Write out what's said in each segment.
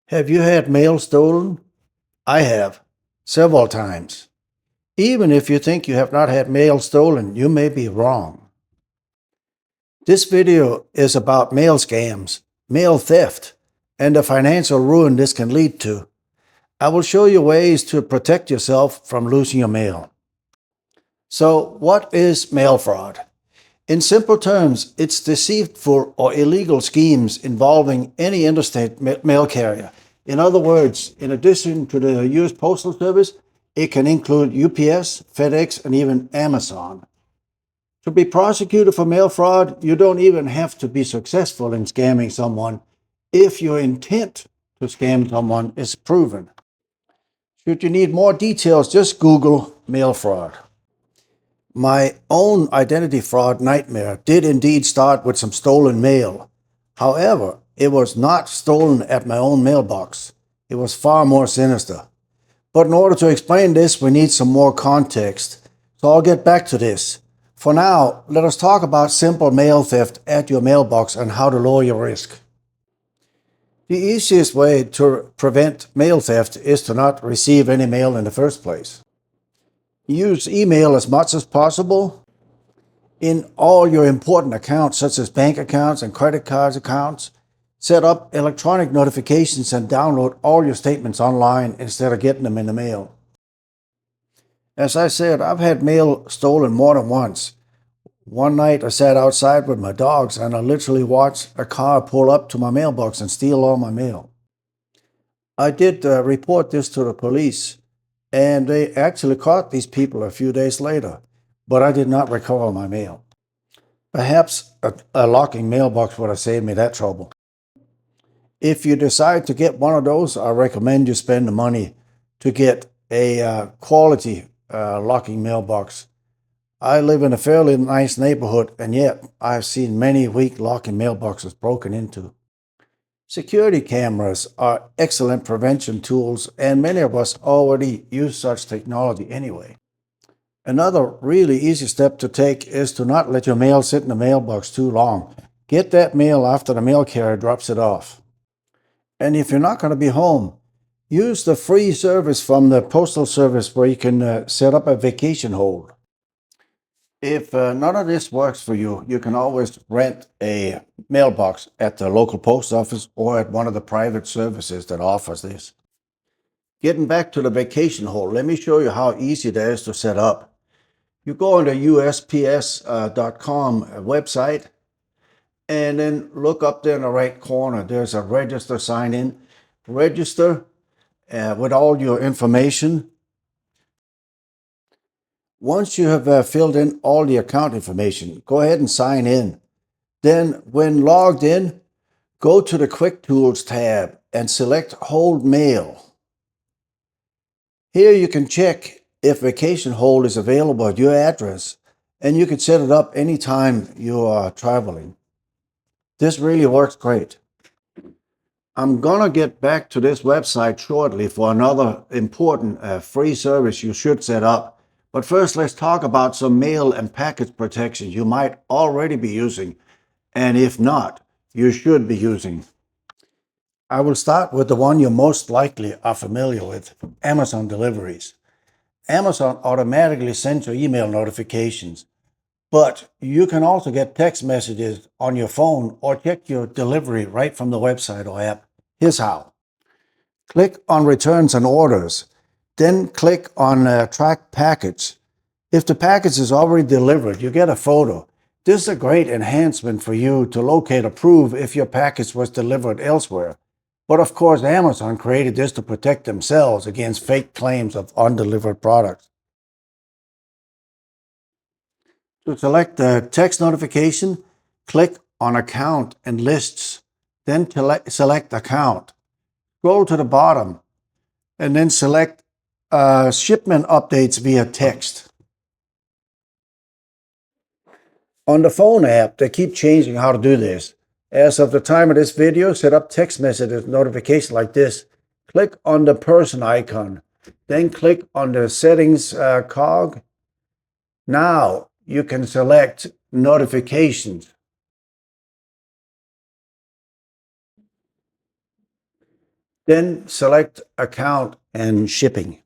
Have you had mail stolen? I have, several times. Even if you think you have not had mail stolen, you may be wrong. This video is about mail scams, mail theft, and the financial ruin this can lead to. I will show you ways to protect yourself from losing your mail. So, what is mail fraud? In simple terms, it's deceitful or illegal schemes involving any interstate mail carrier. In other words, in addition to the U.S. Postal Service, it can include UPS, FedEx, and even Amazon. To be prosecuted for mail fraud, you don't even have to be successful in scamming someone if your intent to scam someone is proven. Should you need more details, just Google mail fraud. My own identity fraud nightmare did indeed start with some stolen mail. However, it was not stolen at my own mailbox. It was far more sinister. But in order to explain this, we need some more context. So I'll get back to this. For now, let us talk about simple mail theft at your mailbox and how to lower your risk. The easiest way to prevent mail theft is to not receive any mail in the first place. Use email as much as possible in all your important accounts, such as bank accounts and credit cards accounts. Set up electronic notifications and download all your statements online instead of getting them in the mail. As I said, I've had mail stolen more than once. One night I sat outside with my dogs and I literally watched a car pull up to my mailbox and steal all my mail. I did report this to the police, and they actually caught these people a few days later, but I did not recover my mail. Perhaps a locking mailbox would have saved me that trouble. If you decide to get one of those, I recommend you spend the money to get a quality locking mailbox. I live in a fairly nice neighborhood, and yet I've seen many weak locking mailboxes broken into. Security cameras are excellent prevention tools, and many of us already use such technology anyway. Another really easy step to take is to not let your mail sit in the mailbox too long. Get that mail after the mail carrier drops it off. And if you're not going to be home, use the free service from the Postal Service where you can set up a vacation hold. If none of this works for you, you can always rent a mailbox at the local post office or at one of the private services that offers this. Getting back to the vacation hold, let me show you how easy it is to set up. You go on the USPS.com website and then look up there in the right corner. There's a register sign in. Register with all your information. Once you have filled in all the account information, go ahead and sign in. Then, when logged in, go to the Quick Tools tab and select Hold Mail. Here you can check if Vacation Hold is available at your address, and you can set it up anytime you are traveling. This really works great. I'm gonna get back to this website shortly for another important free service you should set up. But first, let's talk about some mail and package protection you might already be using, and if not, you should be using. I will start with the one you most likely are familiar with, Amazon deliveries. Amazon automatically sends your email notifications, but you can also get text messages on your phone or check your delivery right from the website or app. Here's how. Click on Returns and Orders. Then click on Track Package. If the package is already delivered, you get a photo. This is a great enhancement for you to locate or prove if your package was delivered elsewhere. But of course, Amazon created this to protect themselves against fake claims of undelivered products. To select the text notification, click on Account and Lists. Then select Account. Scroll to the bottom and then select Shipment Updates via Text. On the phone app, they keep changing how to do this. As of the time of this video, set up text message notification like this. Click on the person icon. Then click on the settings cog. Now you can select notifications. Then select Account and Shipping.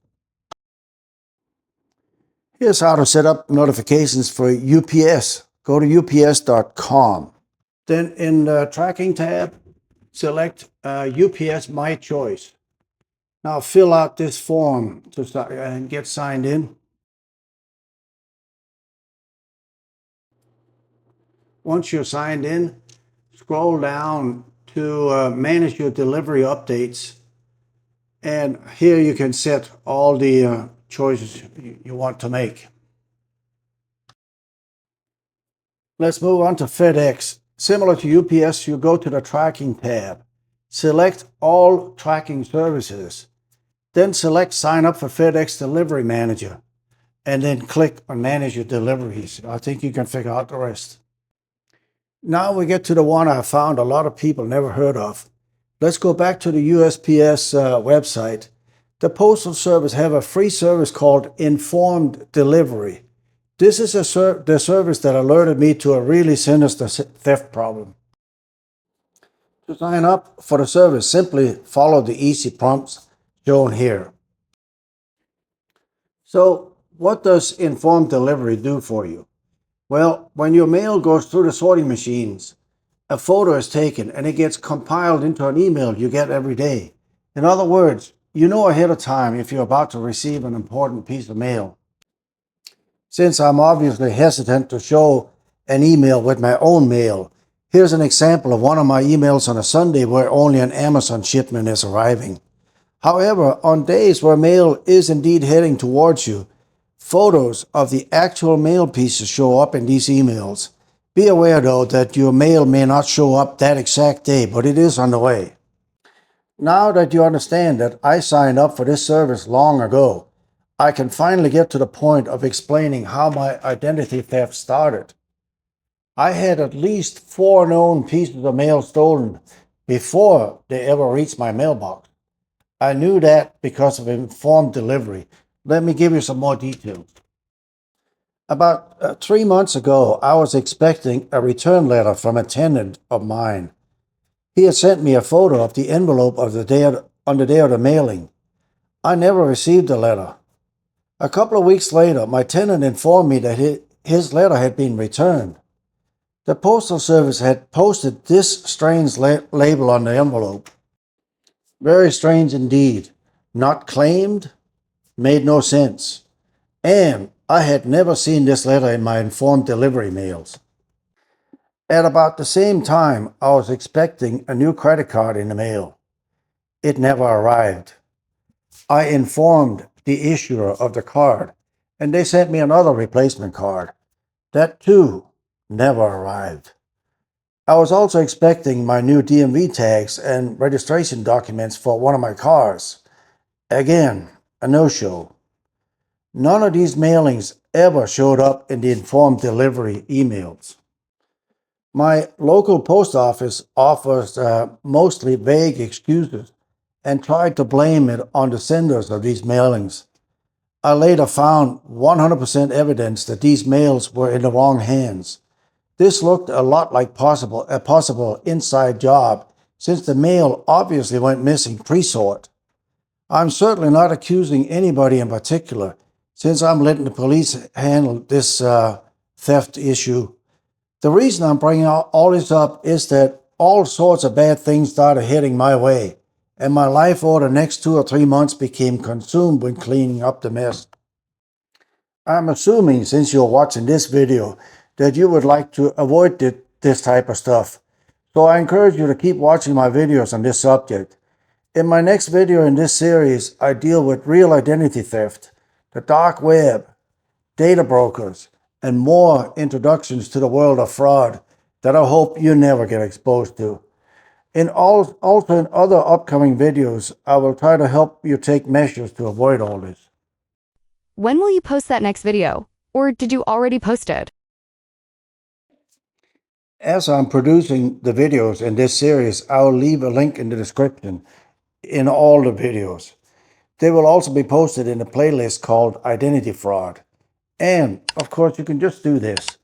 Here's how to set up notifications for UPS. Go to ups.com. Then in the Tracking tab, select UPS My Choice. Now fill out this form and get signed in. Once you're signed in, scroll down to manage your delivery updates. And here you can set all the choices you want to make. Let's move on to FedEx. Similar to UPS, you go to the Tracking tab. Select All Tracking Services. Then select Sign up for FedEx Delivery Manager. And then click on Manage Your Deliveries. I think you can figure out the rest. Now we get to the one I found a lot of people never heard of. Let's go back to the USPS website. The Postal Service have a free service called Informed Delivery. This is the service that alerted me to a really sinister theft problem. To sign up for the service, simply follow the easy prompts shown here. So, what does Informed Delivery do for you? Well, when your mail goes through the sorting machines, a photo is taken and it gets compiled into an email you get every day. In other words, you know ahead of time if you're about to receive an important piece of mail. Since I'm obviously hesitant to show an email with my own mail, here's an example of one of my emails on a Sunday where only an Amazon shipment is arriving. However, on days where mail is indeed heading towards you, photos of the actual mail pieces show up in these emails. Be aware, though, that your mail may not show up that exact day, but it is on the way. Now that you understand that I signed up for this service long ago, I can finally get to the point of explaining how my identity theft started. I had at least 4 known pieces of mail stolen before they ever reached my mailbox. I knew that because of Informed Delivery. Let me give you some more details. About 3 months ago, I was expecting a return letter from a tenant of mine. He had sent me a photo of the envelope on the day of the mailing. I never received the letter. A couple of weeks later, my tenant informed me that his letter had been returned. The Postal Service had posted this strange label on the envelope. Very strange indeed. Not claimed, made no sense. And I had never seen this letter in my Informed Delivery mails. At about the same time, I was expecting a new credit card in the mail. It never arrived. I informed the issuer of the card, and they sent me another replacement card. That too never arrived. I was also expecting my new DMV tags and registration documents for one of my cars. Again, a no-show. None of these mailings ever showed up in the Informed Delivery emails. My local post office offers mostly vague excuses and tried to blame it on the senders of these mailings. I later found 100% evidence that these mails were in the wrong hands. This looked a lot like a possible inside job, since the mail obviously went missing pre-sort. I'm certainly not accusing anybody in particular, since I'm letting the police handle this theft issue. The reason I'm bringing all this up is that all sorts of bad things started heading my way, and my life over the next 2 or 3 months became consumed with cleaning up the mess. I'm assuming, since you're watching this video, that you would like to avoid this type of stuff. So I encourage you to keep watching my videos on this subject. In my next video in this series, I deal with real identity theft, the dark web, data brokers, and more introductions to the world of fraud that I hope you never get exposed to. Also in other upcoming videos, I will try to help you take measures to avoid all this. When will you post that next video? Or did you already post it? As I'm producing the videos in this series, I'll leave a link in the description in all the videos. They will also be posted in a playlist called Identity Fraud. And, of course, you can just do this.